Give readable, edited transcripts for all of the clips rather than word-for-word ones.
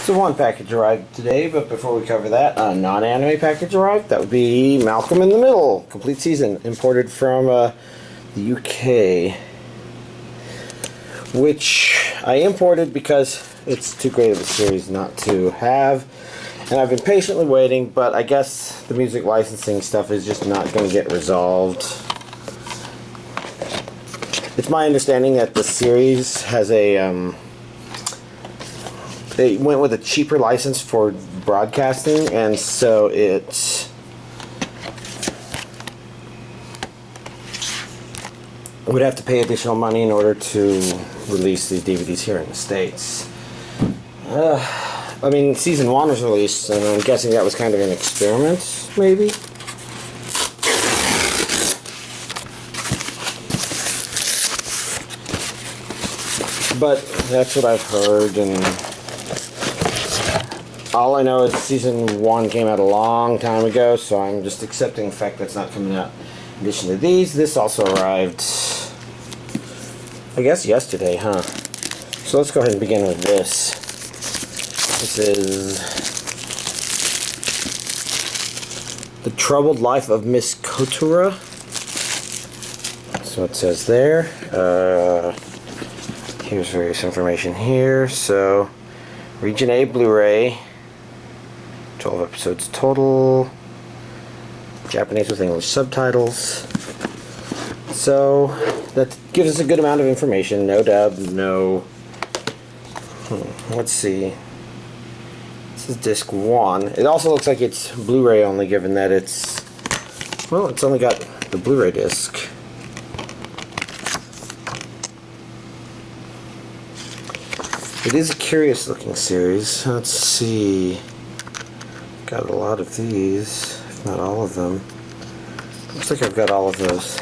So one package arrived today, but before we cover that, a non-anime package arrived. That would be Malcolm in the Middle, complete season, imported from the UK. Which I imported because it's too great of a series not to have. And I've been patiently waiting, but I guess the music licensing stuff is just not going to get resolved. It's my understanding that the series has a they went with a cheaper license for broadcasting, and so it would have to pay additional money in order to release these DVDs here in the States. I mean, season 1 was released, and I'm guessing that was kind of an experiment, maybe? But that's what I've heard, and all I know is season 1 came out a long time ago, so I'm just accepting the fact that it's not coming out. In addition to these, this also arrived, I guess, yesterday, huh? So let's go ahead and begin with this. This is The Troubled Life of Miss Kotoura. So it says there. Here's various information here. So, Region A Blu-ray. 12 episodes total. Japanese with English subtitles. So, that gives us a good amount of information. No dub, no... Let's see. This is disc 1. It also looks like it's Blu-ray only, given that it's... Well, it's only got the Blu-ray disc. It is a curious looking series. Let's see. Got a lot of these, if not all of them. Looks like I've got all of those.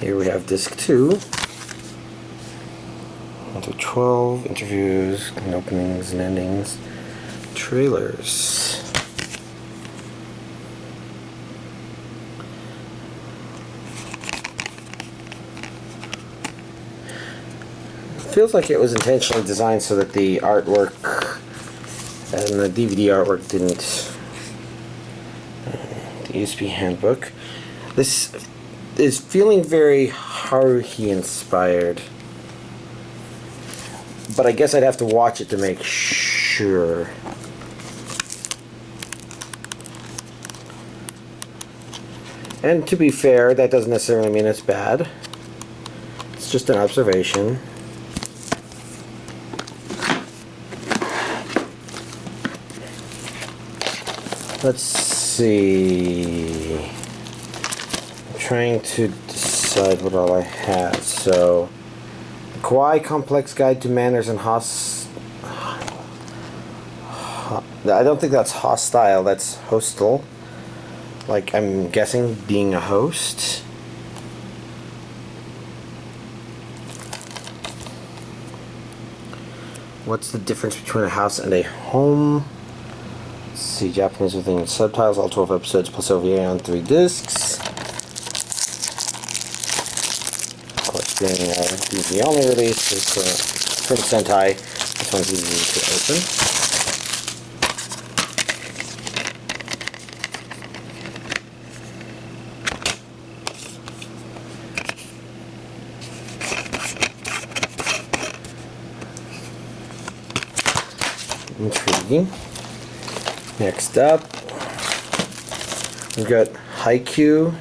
Here we have disc 2. 1 through 12 interviews and openings and endings. Trailers. Feels like it was intentionally designed so that the artwork and the DVD artwork didn't. The USB handbook. This is feeling very Haruhi inspired, but I guess I'd have to watch it to make sure. And to be fair, that doesn't necessarily mean it's bad. It's just an observation. Let's see. I'm trying to decide what all I have. So, Kawai Complex Guide to Manors and I don't think that's Hostile, that's Hostel. Like, I'm guessing being a host. What's the difference between a house and a home? Let's see, Japanese with English subtitles, all 12 episodes plus OVA on 3 discs. Of course, being the only release is from Sentai. This one's easy to open. Intriguing. Next up, we've got Haikyu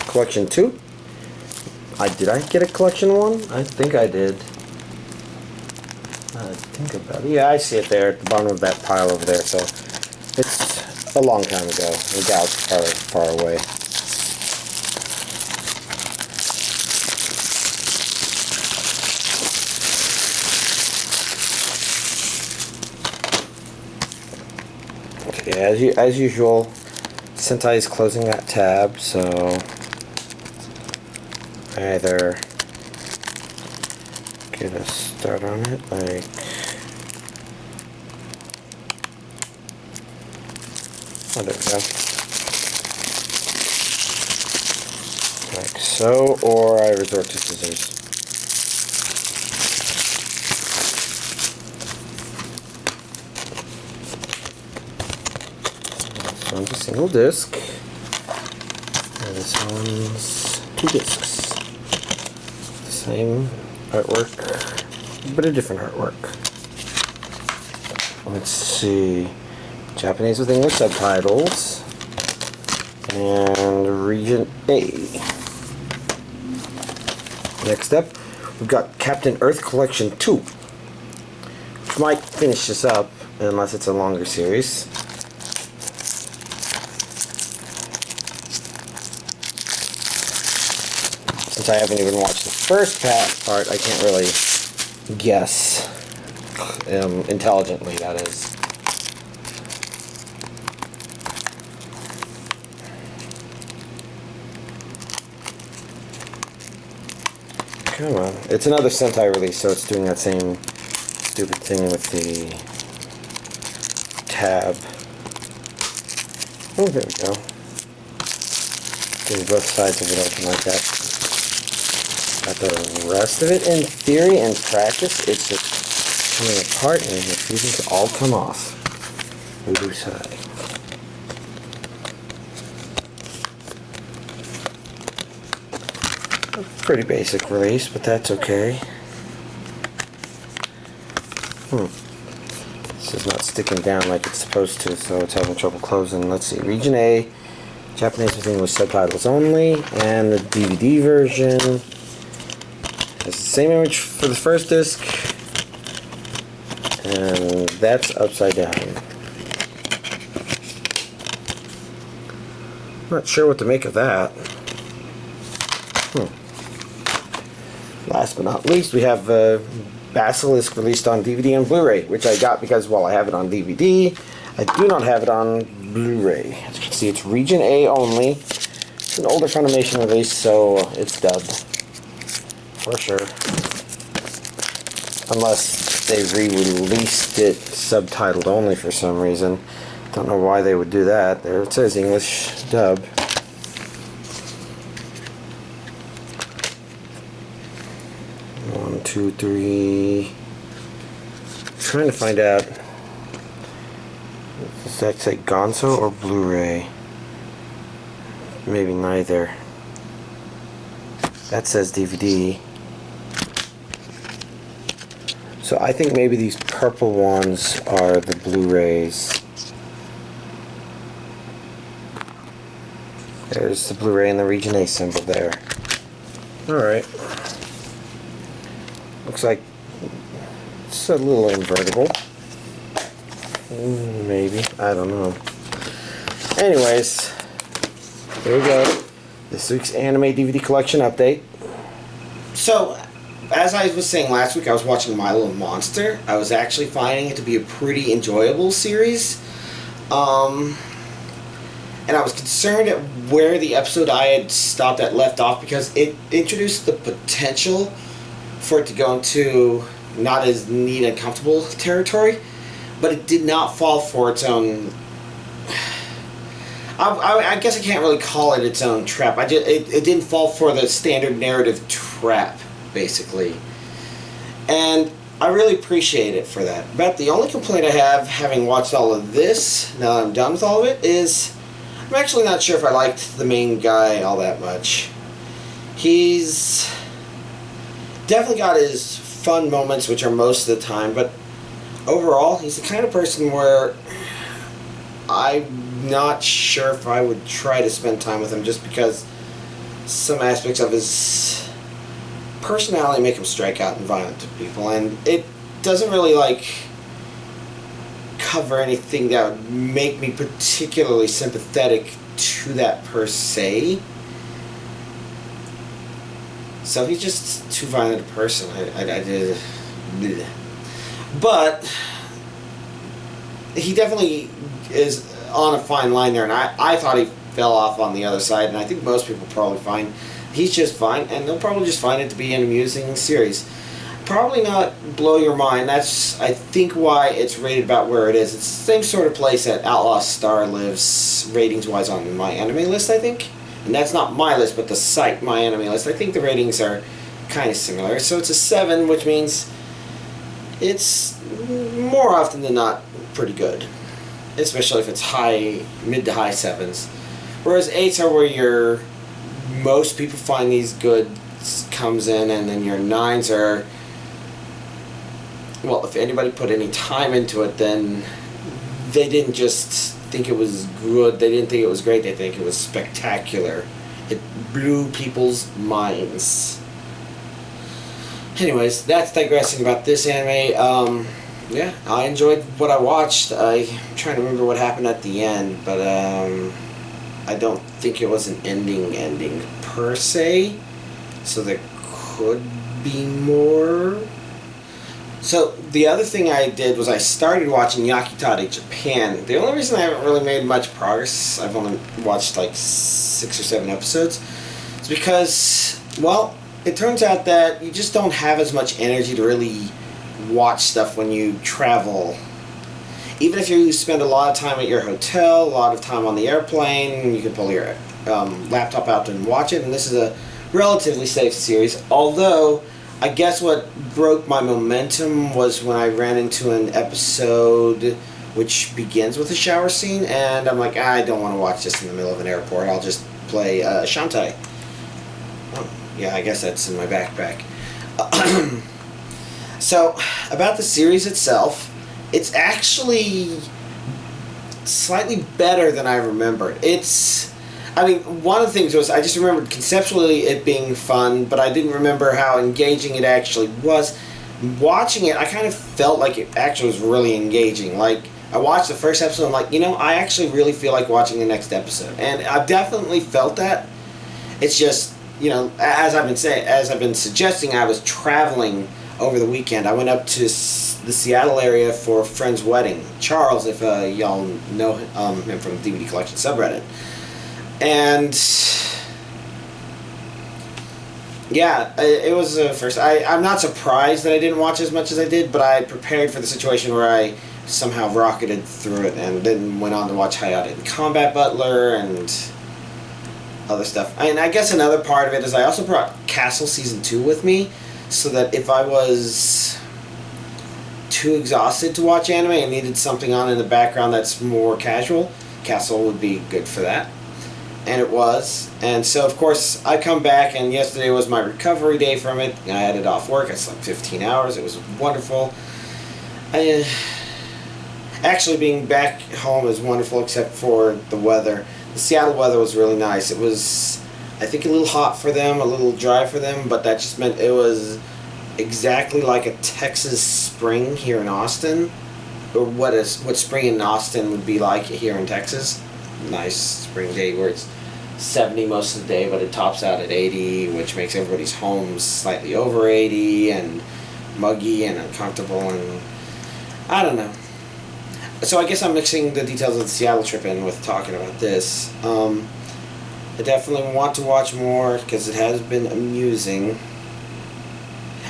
Collection 2. Did I get a Collection 1? I think I did. Think about it. Yeah, I see it there at the bottom of that pile over there. So it's a long time ago. The galaxy far away. Okay, as usual, Sentai is closing that tab, so I either get a start on it, like oh, there we go, like so, or I resort to scissors. This one's a single disc. And this one's 2 discs. The same artwork, but a different artwork. Let's see. Japanese with English subtitles. And Region A. Next up, we've got Captain Earth Collection 2. Which might finish this up, unless it's a longer series. Since I haven't even watched the first part, I can't really guess intelligently, that is. Come on. It's another Sentai release, so it's doing that same stupid thing with the tab. Oh, there we go. Doing both sides of it open like that. Got the rest of it in theory and practice. It's just coming apart and refusing to all come off. Voodoo side. Pretty basic release, but that's okay. This is not sticking down like it's supposed to, so it's having trouble closing. Let's see. Region A, Japanese with English subtitles only, and the DVD version has the same image for the first disc, and that's upside down. Not sure what to make of that. Last but not least, we have Basilisk released on DVD and Blu-ray, which I got because, well, I have it on DVD. I do not have it on Blu-ray. As you can see, it's Region A only. It's an older Funimation release, so it's dubbed. For sure. Unless they re-released it subtitled only for some reason. Don't know why they would do that. There it says English dub. Two, three. I'm trying to find out. Does that say Gonzo or Blu-ray? Maybe neither. That says DVD. So I think maybe these purple ones are the Blu-rays. There's the Blu-ray and the Region A symbol there. Alright. Looks like it's a little invertible. Maybe. I don't know. Anyways, here we go. This week's anime DVD collection update. So, as I was saying last week, I was watching My Little Monster. I was actually finding it to be a pretty enjoyable series. And I was concerned at where the episode I had stopped at left off because it introduced the potential for it to go into not as neat and comfortable territory, but it did not fall for its own. I guess I can't really call it its own trap. It didn't fall for the standard narrative trap, basically, and I really appreciate it for that. But the only complaint I have, having watched all of this, now that I'm done with all of it, is I'm actually not sure if I liked the main guy all that much. He's definitely got his fun moments, which are most of the time, but overall, he's the kind of person where I'm not sure if I would try to spend time with him just because some aspects of his personality make him strike out and violent to people, and it doesn't really, like, cover anything that would make me particularly sympathetic to that per se. So he's just too violent a person. I did. Bleh. But he definitely is on a fine line there, and I thought he fell off on the other side, and I think most people probably find he's just fine, and they'll probably just find it to be an amusing series. Probably not blow your mind. That's, I think, why it's rated about where it is. It's the same sort of place that Outlaw Star lives, ratings-wise, on my anime list, I think. And that's not my list, but the site, my anime list. I think the ratings are kind of similar. So it's a 7, which means it's more often than not pretty good. especially if it's mid to high 7s. Whereas 8s are where most people find these good comes in, and then your 9s are, well, if anybody put any time into it, then they didn't just think it was good, they didn't think it was great, they think it was spectacular. It blew people's minds. Anyways, that's digressing about this anime. Yeah, I enjoyed what I watched. I'm trying to remember what happened at the end, but I don't think it was an ending per se, so there could be more. So the other thing I did was I started watching Yakitate Japan. The only reason I haven't really made much progress, I've only watched like 6 or 7 episodes, is because, well, it turns out that you just don't have as much energy to really watch stuff when you travel. Even if you spend a lot of time at your hotel, a lot of time on the airplane, you can pull your laptop out and watch it, and this is a relatively safe series. Although, I guess what broke my momentum was when I ran into an episode which begins with a shower scene, and I'm like, I don't want to watch this in the middle of an airport, I'll just play Shantae. Oh, yeah, I guess that's in my backpack. So, about the series itself, it's actually slightly better than I remembered. I mean, one of the things was I just remembered conceptually it being fun, but I didn't remember how engaging it actually was. Watching it, I kind of felt like it actually was really engaging. Like, I watched the first episode and I'm like, I actually really feel like watching the next episode. And I've definitely felt that. It's just, as I've been suggesting, I was traveling over the weekend. I went up to the Seattle area for a friend's wedding. Charles, if y'all know him from the DVD Collection subreddit. And yeah, it was the first. I'm not surprised that I didn't watch as much as I did, but I prepared for the situation where I somehow rocketed through it and then went on to watch Hayate the Combat Butler and other stuff. And I guess another part of it is I also brought Castle Season 2 with me, so that if I was too exhausted to watch anime and needed something on in the background that's more casual, Castle would be good for that. And it was. And so, of course, I come back, and yesterday was my recovery day from it. I had it off work. I slept 15 hours. It was wonderful. Actually, being back home is wonderful, except for the weather. The Seattle weather was really nice. It was, I think, a little hot for them, a little dry for them, but that just meant it was exactly like a Texas spring here in Austin, or what spring in Austin would be like here in Texas. Nice spring day where it's 70 most of the day, but it tops out at 80, which makes everybody's homes slightly over 80 and muggy and uncomfortable, and I don't know. So I guess I'm mixing the details of the Seattle trip in with talking about this. I definitely want to watch more because it has been amusing.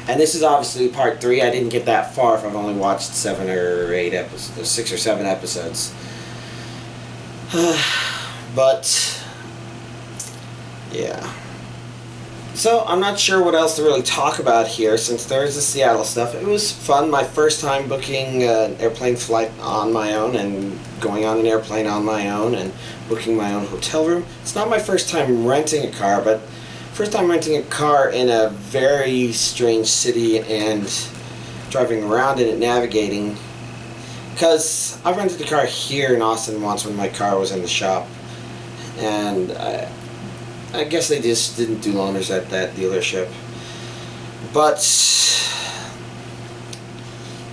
And this is obviously part 3. I didn't get that far if I've only watched 7 or 8 episodes, 6 or 7 episodes. But yeah. So I'm not sure what else to really talk about here since there's the Seattle stuff. It was fun. My first time booking an airplane flight on my own and going on an airplane on my own and booking my own hotel room. It's not my first time renting a car, but first time renting a car in a very strange city and driving around in it, navigating. Because I rented a car here in Austin once when my car was in the shop, and I guess they just didn't do loaners at that dealership. But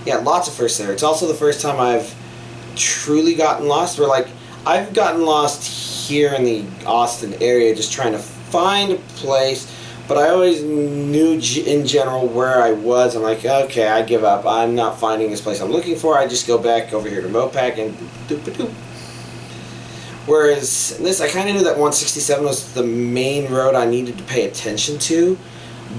yeah, lots of firsts there. It's also the first time I've truly gotten lost. Where like I've gotten lost here in the Austin area, just trying to find a place. But I always knew in general where I was. I'm like, okay, I give up. I'm not finding this place I'm looking for. I just go back over here to Mopac and doop-a-doop. Whereas this, I kind of knew that 167 was the main road I needed to pay attention to,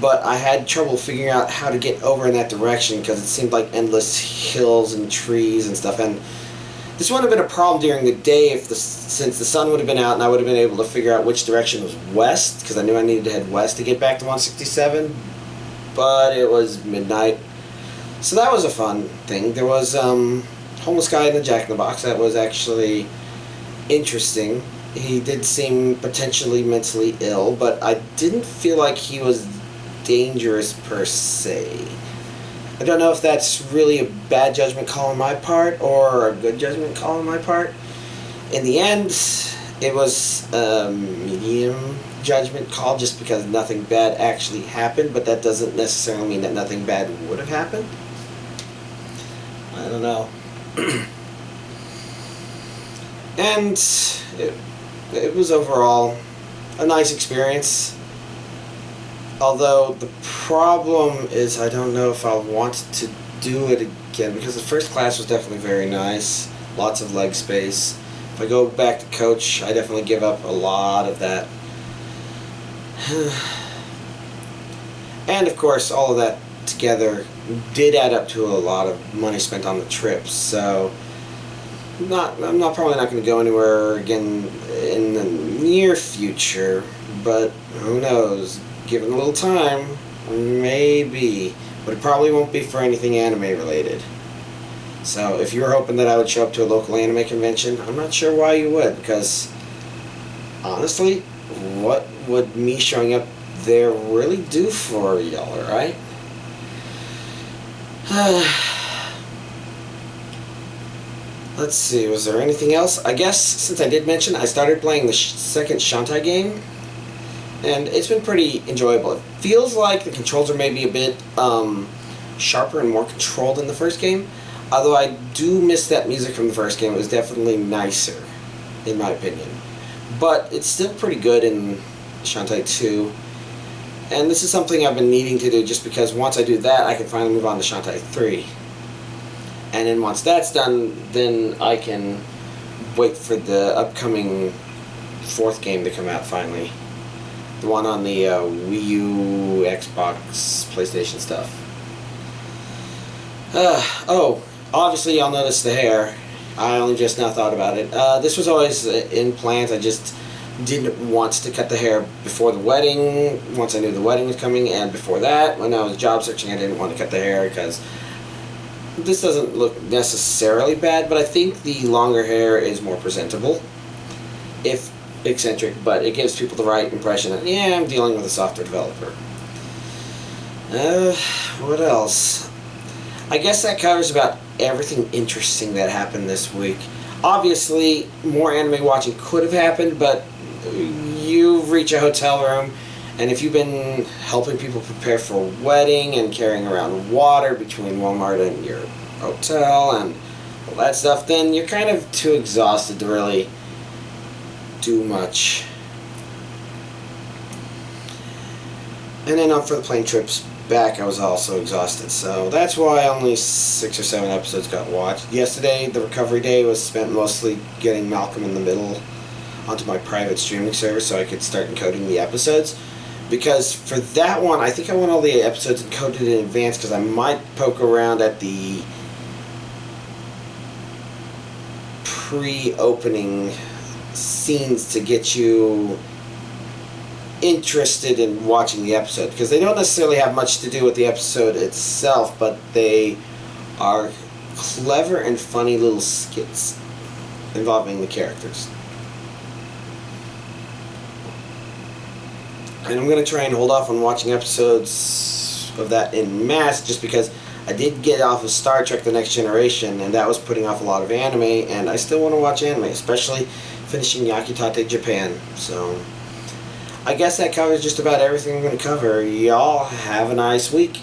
but I had trouble figuring out how to get over in that direction because it seemed like endless hills and trees and stuff. And this wouldn't have been a problem during the day since the sun would have been out and I would have been able to figure out which direction was west, because I knew I needed to head west to get back to 167, but it was midnight. So that was a fun thing. There was homeless guy in the Jack in the Box. That was actually interesting. He did seem potentially mentally ill, but I didn't feel like he was dangerous per se. I don't know if that's really a bad judgment call on my part or a good judgment call on my part. In the end, it was a medium judgment call just because nothing bad actually happened, but that doesn't necessarily mean that nothing bad would have happened. I don't know. And it was overall a nice experience. Although the problem is I don't know if I'll want to do it again, because the first class was definitely very nice. Lots of leg space. If I go back to coach, I definitely give up a lot of that. And of course, all of that together did add up to a lot of money spent on the trips. So I'm probably not going to go anywhere again in the near future, but who knows? Given a little time, maybe, but it probably won't be for anything anime related. So if you were hoping that I would show up to a local anime convention, I'm not sure why you would, because honestly, what would me showing up there really do for y'all, right? Let's see, was there anything else? I guess, since I did mention, I started playing the second Shantae game, and it's been pretty enjoyable. It feels like the controls are maybe a bit sharper and more controlled than the first game, although I do miss that music from the first game. It was definitely nicer, in my opinion. But it's still pretty good in Shantae 2, and this is something I've been needing to do just because once I do that, I can finally move on to Shantae 3. And then once that's done, then I can wait for the upcoming 4th game to come out finally. The one on the Wii U, Xbox, PlayStation stuff. Oh, obviously y'all noticed the hair. I only just now thought about it. This was always in plans. I just didn't want to cut the hair before the wedding, once I knew the wedding was coming, and before that, when I was job searching, I didn't want to cut the hair because this doesn't look necessarily bad, but I think the longer hair is more presentable, if eccentric, but it gives people the right impression that, yeah, I'm dealing with a software developer. What else? I guess that covers about everything interesting that happened this week. Obviously, more anime watching could have happened, but you reach a hotel room, and if you've been helping people prepare for a wedding and carrying around water between Walmart and your hotel and all that stuff, then you're kind of too exhausted to really do much. And then for the plane trips back, I was also exhausted, so that's why only 6 or 7 episodes got watched. Yesterday, the recovery day, was spent mostly getting Malcolm in the Middle onto my private streaming service so I could start encoding the episodes. Because for that one, I think I want all the episodes encoded in advance, because I might poke around at the pre-opening scenes to get you interested in watching the episode, because they don't necessarily have much to do with the episode itself, but they are clever and funny little skits involving the characters. And I'm going to try and hold off on watching episodes of that in mass, just because I did get off of Star Trek The Next Generation, and that was putting off a lot of anime, and I still want to watch anime, especially finishing Yakitate Japan. So I guess that covers just about everything I'm going to cover. Y'all have a nice week.